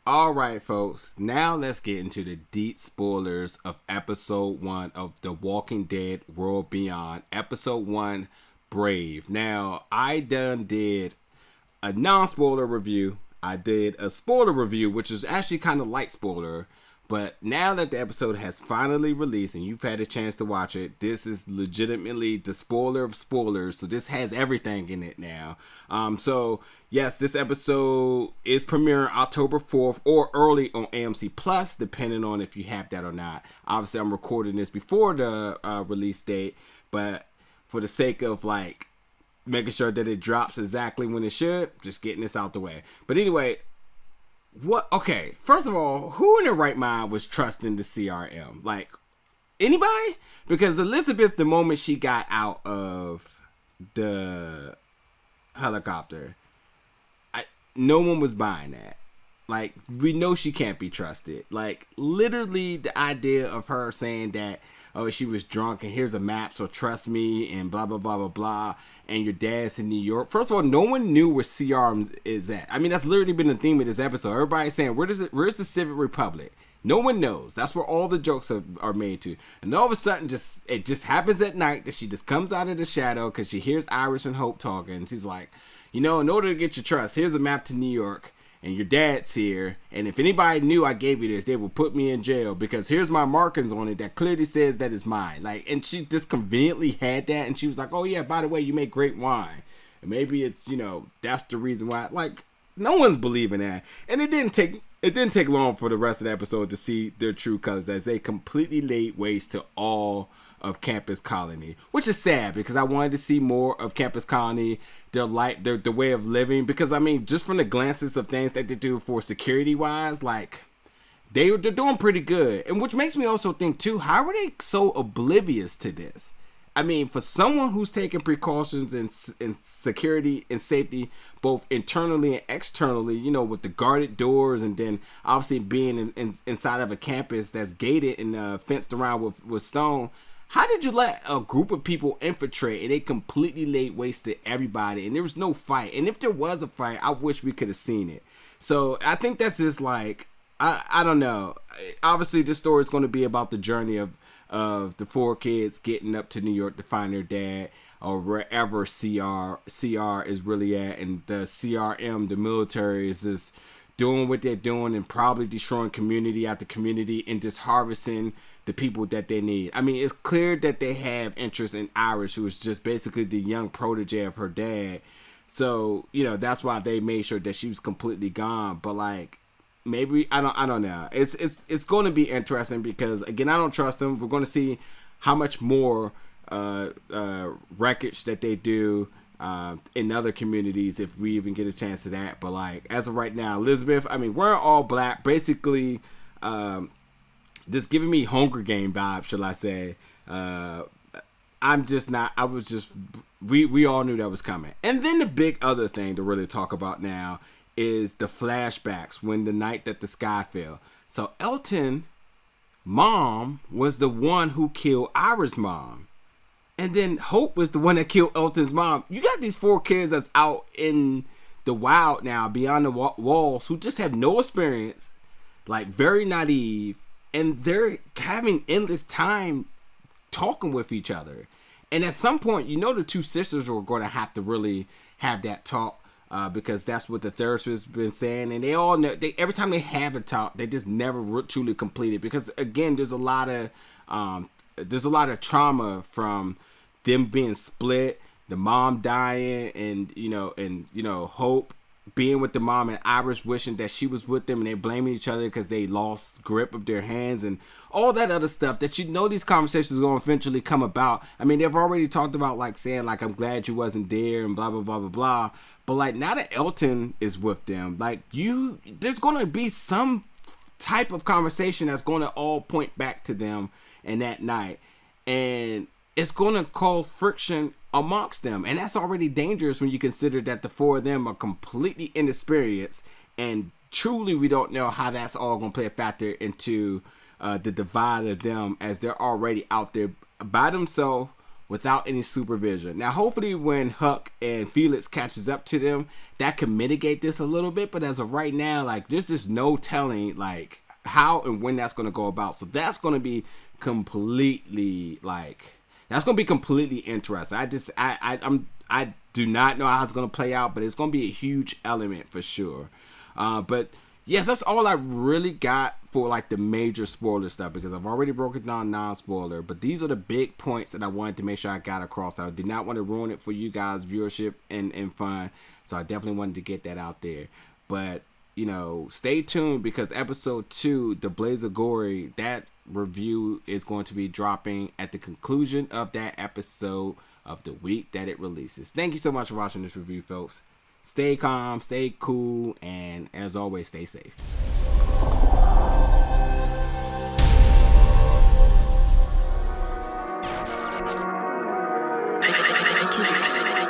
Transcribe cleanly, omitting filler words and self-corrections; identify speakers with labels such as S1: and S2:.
S1: All right, folks. Now let's get into the deep spoilers of episode 1 of The Walking Dead World Beyond. Episode 1, Brave. Now, I did a non-spoiler review. I did a spoiler review, which is actually kind of light spoiler. But now that the episode has finally released and you've had a chance to watch it, this is legitimately the spoiler of spoilers. So this has everything in it now. So yes, this episode is premiering October 4th or early on AMC Plus, depending on if you have that or not. Obviously, I'm recording this before the release date, but for the sake of like making sure that it drops exactly when it should, just getting this out the way. But anyway, what? Okay, first of all, who in their right mind was trusting the CRM? Like, anybody? Because Elizabeth, the moment she got out of the helicopter, no one was buying that. Like, we know she can't be trusted. Like, literally the idea of her saying that, oh, she was drunk and here's a map, so trust me, and blah, blah, blah, blah, blah, and your dad's in New York. First of all, no one knew where CRM is at. I mean, that's literally been the theme of this episode. Everybody's saying, where's the Civic Republic? No one knows. That's where all the jokes are made to. And all of a sudden, it just happens at night that she just comes out of the shadow because she hears Iris and Hope talking. She's like, in order to get your trust, here's a map to New York. And your dad's here, and if anybody knew I gave you this, they would put me in jail because here's my markings on it that clearly says that it's mine. Like, and she just conveniently had that, and she was like, oh yeah, by the way, you make great wine. And maybe it's, that's the reason why. Like, no one's believing that. And it didn't take long for the rest of the episode to see their true colors as they completely laid waste to all of Campus Colony, which is sad because I wanted to see more of Campus Colony, their way of living, because I mean, just from the glances of things that they do for security wise, like they're doing pretty good. And which makes me also think too, how are they so oblivious to this? I mean, for someone who's taking precautions in security and safety, both internally and externally, with the guarded doors, and then obviously being inside of a campus that's gated and fenced around with stone. How did you let a group of people infiltrate and they completely laid waste to everybody and there was no fight? And if there was a fight, I wish we could have seen it. So I think that's just like, I don't know. Obviously, this story is going to be about the journey of the 4 kids getting up to New York to find their dad or wherever CR is really at. And the CRM, the military, is just doing what they're doing and probably destroying community after community and just harvesting the people that they need. I mean, it's clear that they have interest in Iris, who is just basically the young protege of her dad. So, that's why they made sure that she was completely gone. But like, maybe I don't know. It's going to be interesting because again, I don't trust them. We're going to see how much more wreckage that they do in other communities if we even get a chance to that. But like, as of right now, Elizabeth, I mean, we're all black, basically. Just giving me Hunger Game vibes, shall I say. I'm just not, I was just, we all knew that was coming. And then the big other thing to really talk about now is the flashbacks when the night that the sky fell. So Elton mom was the one who killed Iris' mom. And then Hope was the one that killed Elton's mom. You got these 4 kids that's out in the wild now, beyond the walls, who just have no experience, like very naive, and they're having endless time talking with each other. And at some point, the 2 sisters were going to have to really have that talk because that's what the therapist has been saying. And they all know, every time they have a talk, they just never truly complete it. Because again, there's a lot of trauma from them being split, the mom dying, and Hope being with the mom and Iris wishing that she was with them, and they're blaming each other because they lost grip of their hands and all that other stuff that these conversations are going to eventually come about. I mean, they've already talked about like saying like, I'm glad you wasn't there and blah, blah, blah, blah, blah. But like now that Elton is with them, like there's going to be some type of conversation that's going to all point back to them in that night. And it's going to cause friction amongst them. And that's already dangerous when you consider that the 4 of them are completely inexperienced. And truly, we don't know how that's all going to play a factor into the divide of them, as they're already out there by themselves without any supervision. Now, hopefully when Huck and Felix catches up to them, that can mitigate this a little bit. But as of right now, like, there's just no telling, like, how and when that's going to go about. So that's going to be completely, like, that's going to be completely interesting. I do not know how it's going to play out, but it's going to be a huge element for sure. But yes, that's all I really got for like the major spoiler stuff, because I've already broken down non-spoiler, but these are the big points that I wanted to make sure I got across. I did not want to ruin it for you guys' viewership and fun, so I definitely wanted to get that out there. But, you know, stay tuned, because episode 2, The Blaze of Glory, that review is going to be dropping at the conclusion of that episode of the week that it releases. Thank you so much for watching this review, folks. Stay calm, stay cool, and as always, stay safe.
S2: I